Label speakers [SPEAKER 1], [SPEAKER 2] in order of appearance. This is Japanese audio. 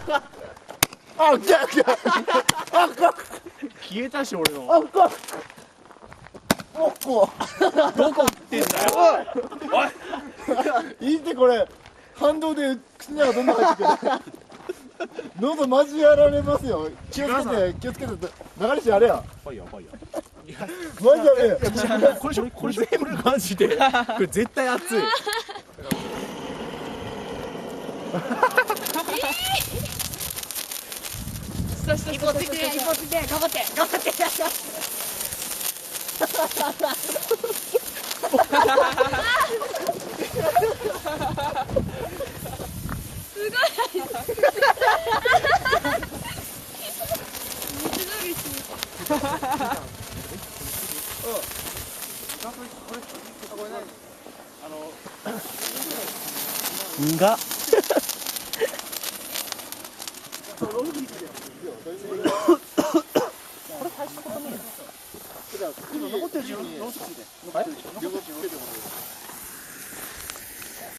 [SPEAKER 1] あ、来た来た。あ、
[SPEAKER 2] 消えたし俺の。
[SPEAKER 1] あ、おっこ。
[SPEAKER 2] どこ行ってんだよ。おい。
[SPEAKER 1] いいってこれ。反動で口の中どんどん入ってくる。喉交わられますよ。気をつけて気をつけて。流れしあれや。
[SPEAKER 2] ファイヤーファイヤー。
[SPEAKER 1] マジだね。
[SPEAKER 2] これ全部マジで。これ絶対熱い。
[SPEAKER 3] 一歩ついて一歩ついて頑張って頑張って。すごい。
[SPEAKER 2] が。
[SPEAKER 1] 残ってるじゃん。